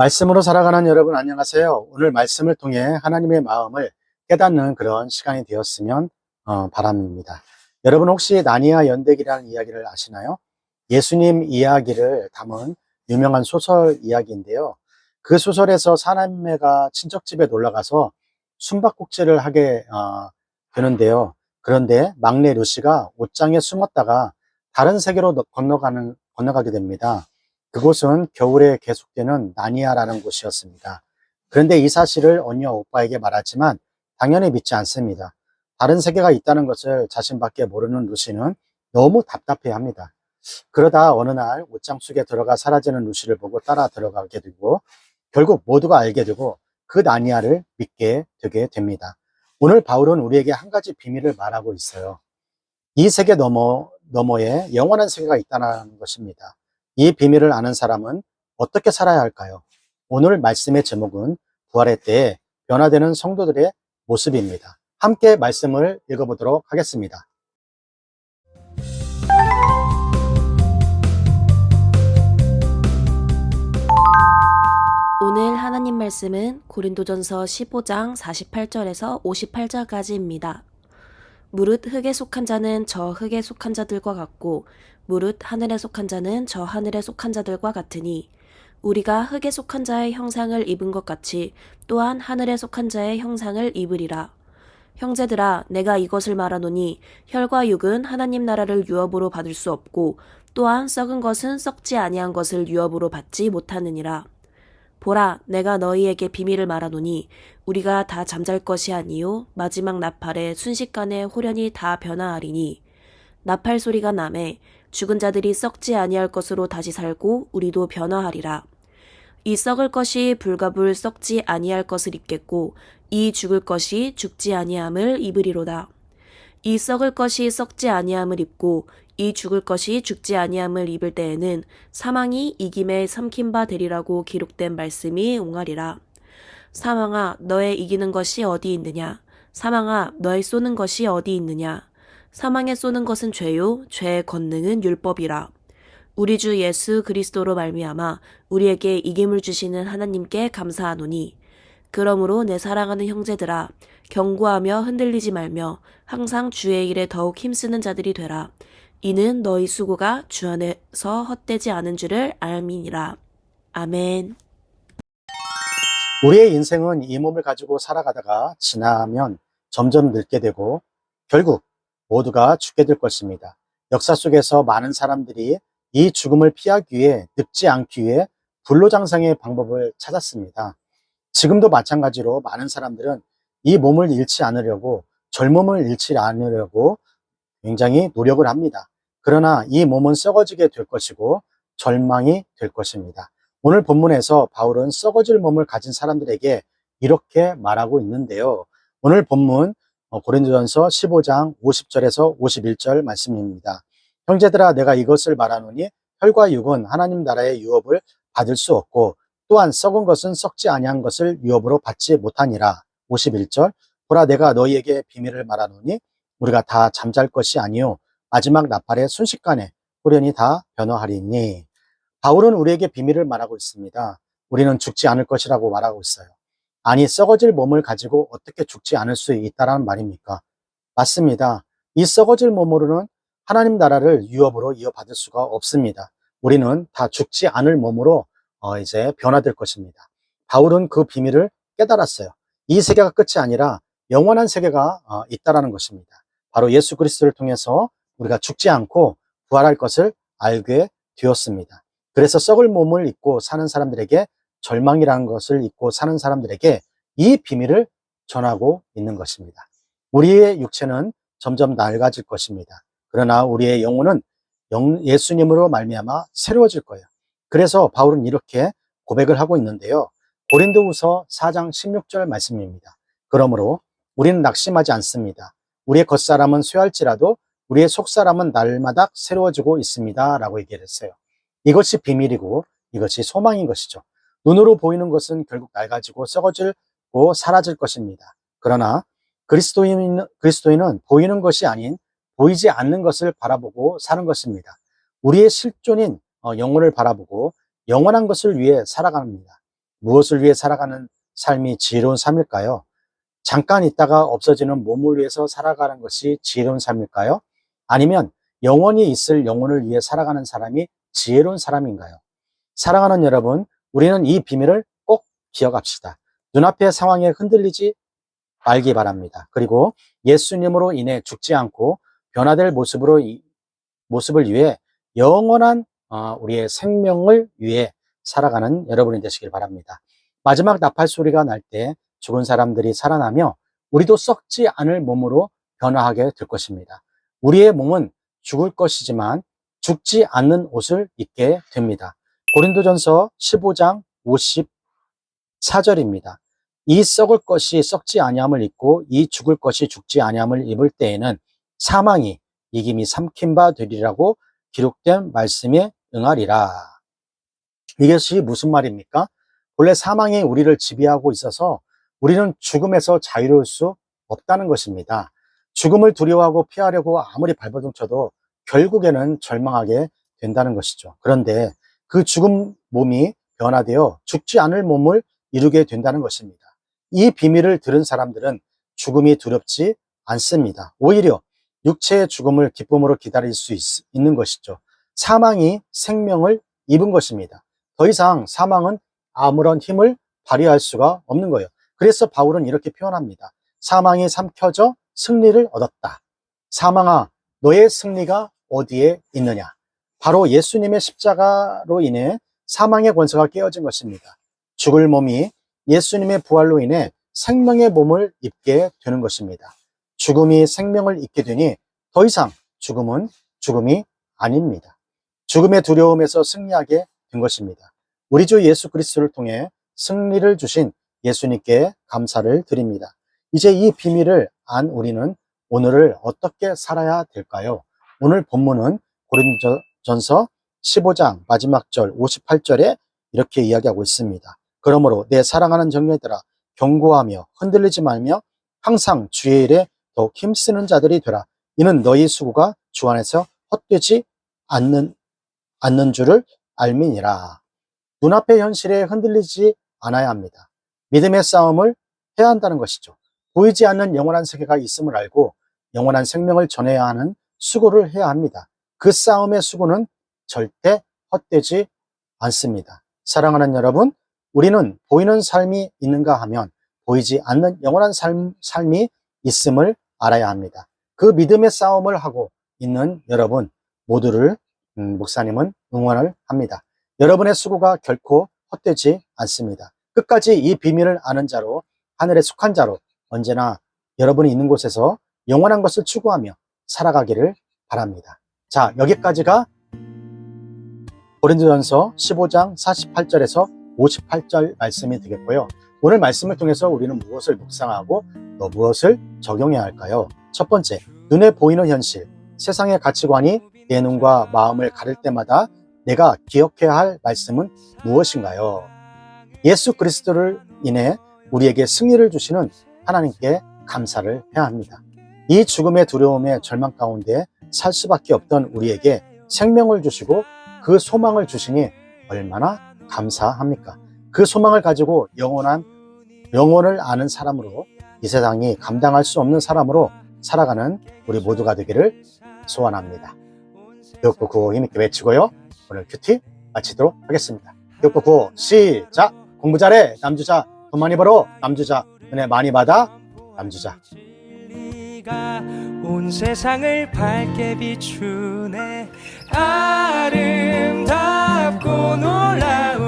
말씀으로 살아가는 여러분 안녕하세요. 오늘 말씀을 통해 하나님의 마음을 깨닫는 그런 시간이 되었으면 바랍니다. 여러분 혹시 나니아 연대기라는 이야기를 아시나요? 예수님 이야기를 담은 유명한 소설 이야기인데요. 그 소설에서 사남매가 친척집에 놀러가서 숨바꼭질을 하게 되는데요. 그런데 막내 루시가 옷장에 숨었다가 다른 세계로 건너가게 됩니다. 그곳은 겨울에 계속되는 나니아라는 곳이었습니다. 그런데 이 사실을 언니와 오빠에게 말하지만 당연히 믿지 않습니다. 다른 세계가 있다는 것을 자신밖에 모르는 루시는 너무 답답해합니다. 그러다 어느 날 옷장 속에 들어가 사라지는 루시를 보고 따라 들어가게 되고 결국 모두가 알게 되고 그 나니아를 믿게 되게 됩니다. 오늘 바울은 우리에게 한 가지 비밀을 말하고 있어요. 이 세계 너머에 영원한 세계가 있다는 것입니다. 이 비밀을 아는 사람은 어떻게 살아야 할까요? 오늘 말씀의 제목은 부활의 때에 변화되는 성도들의 모습입니다. 함께 말씀을 읽어보도록 하겠습니다. 오늘 하나님 말씀은 고린도전서 15장 48절에서 58절까지입니다. 무릇 흙에 속한 자는 저 흙에 속한 자들과 같고 무릇 하늘에 속한 자는 저 하늘에 속한 자들과 같으니 우리가 흙에 속한 자의 형상을 입은 것 같이 또한 하늘에 속한 자의 형상을 입으리라. 형제들아, 내가 이것을 말하노니 혈과 육은 하나님 나라를 유업으로 받을 수 없고 또한 썩은 것은 썩지 아니한 것을 유업으로 받지 못하느니라. 보라, 내가 너희에게 비밀을 말하노니 우리가 다 잠잘 것이 아니요 마지막 나팔에 순식간에 홀연히 다 변화하리니 나팔 소리가 나매 죽은 자들이 썩지 아니할 것으로 다시 살고 우리도 변화하리라. 이 썩을 것이 불가불 썩지 아니할 것을 입겠고 이 죽을 것이 죽지 아니함을 입으리로다. 이 썩을 것이 썩지 아니함을 입고 이 죽을 것이 죽지 아니함을 입을 때에는 사망이 이김에 삼킨 바 되리라고 기록된 말씀이 옹알이라. 사망아, 너의 이기는 것이 어디 있느냐? 사망아, 너의 쏘는 것이 어디 있느냐? 사망에 쏘는 것은 죄요, 죄의 권능은 율법이라. 우리 주 예수 그리스도로 말미암아 우리에게 이김을 주시는 하나님께 감사하노니 그러므로 내 사랑하는 형제들아, 경고하며 흔들리지 말며 항상 주의 일에 더욱 힘쓰는 자들이 되라. 이는 너희 수고가 주 안에서 헛되지 않은 줄을 알미니라. 아멘. 우리의 인생은 이 몸을 가지고 살아가다가 지나면 점점 늙게 되고 결국 모두가 죽게 될 것입니다. 역사 속에서 많은 사람들이 이 죽음을 피하기 위해 늙지 않기 위해 불로장생의 방법을 찾았습니다. 지금도 마찬가지로 많은 사람들은 이 몸을 잃지 않으려고 젊음을 잃지 않으려고 굉장히 노력을 합니다. 그러나 이 몸은 썩어지게 될 것이고 절망이 될 것입니다. 오늘 본문에서 바울은 썩어질 몸을 가진 사람들에게 이렇게 말하고 있는데요. 오늘 본문 고린도전서 15장 50절에서 51절 말씀입니다. 형제들아, 내가 이것을 말하노니 혈과 육은 하나님 나라의 유업을 받을 수 없고 또한 썩은 것은 썩지 아니한 것을 유업으로 받지 못하니라. 51절, 보라, 내가 너희에게 비밀을 말하노니 우리가 다 잠잘 것이 아니요 마지막 나팔에 순식간에 홀연히 다 변화하리니. 바울은 우리에게 비밀을 말하고 있습니다. 우리는 죽지 않을 것이라고 말하고 있어요. 아니, 썩어질 몸을 가지고 어떻게 죽지 않을 수 있다라는 말입니까? 맞습니다. 이 썩어질 몸으로는 하나님 나라를 유업으로 이어받을 수가 없습니다. 우리는 다 죽지 않을 몸으로 이제 변화될 것입니다. 바울은 그 비밀을 깨달았어요. 이 세계가 끝이 아니라 영원한 세계가 있다라는 것입니다. 바로 예수 그리스도를 통해서 우리가 죽지 않고 부활할 것을 알게 되었습니다. 그래서 썩을 몸을 입고 사는 사람들에게, 절망이라는 것을 입고 사는 사람들에게 이 비밀을 전하고 있는 것입니다. 우리의 육체는 점점 낡아질 것입니다. 그러나 우리의 영혼은 예수님으로 말미암아 새로워질 거예요. 그래서 바울은 이렇게 고백을 하고 있는데요. 고린도후서 4장 16절 말씀입니다. 그러므로 우리는 낙심하지 않습니다. 우리의 겉사람은 쇠할지라도 우리의 속사람은 날마다 새로워지고 있습니다. 라고 얘기를 했어요. 이것이 비밀이고 이것이 소망인 것이죠. 눈으로 보이는 것은 결국 낡아지고 썩어지고 사라질 것입니다. 그러나 그리스도인은 보이는 것이 아닌 보이지 않는 것을 바라보고 사는 것입니다. 우리의 실존인 영혼을 바라보고 영원한 것을 위해 살아갑니다. 무엇을 위해 살아가는 삶이 지혜로운 삶일까요? 잠깐 있다가 없어지는 몸을 위해서 살아가는 것이 지혜로운 삶일까요? 아니면 영원히 있을 영혼을 위해 살아가는 사람이 지혜로운 사람인가요? 사랑하는 여러분, 우리는 이 비밀을 꼭 기억합시다. 눈앞의 상황에 흔들리지 말기 바랍니다. 그리고 예수님으로 인해 죽지 않고 변화될 모습을 위해 영원한 우리의 생명을 위해 살아가는 여러분이 되시길 바랍니다. 마지막 나팔 소리가 날 때 죽은 사람들이 살아나며 우리도 썩지 않을 몸으로 변화하게 될 것입니다. 우리의 몸은 죽을 것이지만 죽지 않는 옷을 입게 됩니다. 고린도전서 15장 54절입니다. 이 썩을 것이 썩지 아니함을 입고 이 죽을 것이 죽지 아니함을 입을 때에는 사망이 이김이 삼킨 바 되리라고 기록된 말씀에 응하리라. 이것이 무슨 말입니까? 본래 사망이 우리를 지배하고 있어서 우리는 죽음에서 자유로울 수 없다는 것입니다. 죽음을 두려워하고 피하려고 아무리 발버둥 쳐도 결국에는 절망하게 된다는 것이죠. 그런데 그 죽은 몸이 변화되어 죽지 않을 몸을 이루게 된다는 것입니다. 이 비밀을 들은 사람들은 죽음이 두렵지 않습니다. 오히려 육체의 죽음을 기쁨으로 기다릴 수 있는 것이죠. 사망이 생명을 입은 것입니다. 더 이상 사망은 아무런 힘을 발휘할 수가 없는 거예요. 그래서 바울은 이렇게 표현합니다. 사망이 삼켜져 승리를 얻었다. 사망아, 너의 승리가 어디에 있느냐? 바로 예수님의 십자가로 인해 사망의 권세가 깨어진 것입니다. 죽을 몸이 예수님의 부활로 인해 생명의 몸을 입게 되는 것입니다. 죽음이 생명을 입게 되니 더 이상 죽음은 죽음이 아닙니다. 죽음의 두려움에서 승리하게 된 것입니다. 우리 주 예수 그리스도를 통해 승리를 주신 예수님께 감사를 드립니다. 이제 이 비밀을 안 우리는 오늘을 어떻게 살아야 될까요? 오늘 본문은 고린도전서 15장 마지막 절 58절에 이렇게 이야기하고 있습니다. 그러므로 내 사랑하는 정예들아 경고하며 흔들리지 말며 항상 주의 일에 더욱 힘쓰는 자들이 되라. 이는 너희 수고가 주 안에서 헛되지 않는 줄을 알미니라. 눈앞의 현실에 흔들리지 않아야 합니다. 믿음의 싸움을 해야 한다는 것이죠. 보이지 않는 영원한 세계가 있음을 알고 영원한 생명을 전해야 하는 수고를 해야 합니다. 그 싸움의 수고는 절대 헛되지 않습니다. 사랑하는 여러분, 우리는 보이는 삶이 있는가 하면 보이지 않는 영원한 삶이 있음을 알아야 합니다. 그 믿음의 싸움을 하고 있는 여러분 모두를 목사님은 응원을 합니다. 여러분의 수고가 결코 헛되지 않습니다. 끝까지 이 비밀을 아는 자로, 하늘에 속한 자로 언제나 여러분이 있는 곳에서 영원한 것을 추구하며 살아가기를 바랍니다. 자, 여기까지가 고린도전서 15장 48절에서 58절 말씀이 되겠고요. 오늘 말씀을 통해서 우리는 무엇을 묵상하고 또 무엇을 적용해야 할까요? 첫 번째, 눈에 보이는 현실, 세상의 가치관이 내 눈과 마음을 가릴 때마다 내가 기억해야 할 말씀은 무엇인가요? 예수 그리스도를 인해 우리에게 승리를 주시는 하나님께 감사를 해야 합니다. 이 죽음의 두려움에 절망 가운데 살 수밖에 없던 우리에게 생명을 주시고 그 소망을 주시니 얼마나 감사합니까? 그 소망을 가지고 영혼을 아는 사람으로 이 세상이 감당할 수 없는 사람으로 살아가는 우리 모두가 되기를 소원합니다. 기억고 구호 힘있게 외치고요. 오늘 큐티 마치도록 하겠습니다. 기억고 구호 시작! 공부 잘해 남주자, 돈 많이 벌어 남주자, 은혜 많이 받아 남주자. 온 세상을 밝게 비추네. 아름답고 놀라운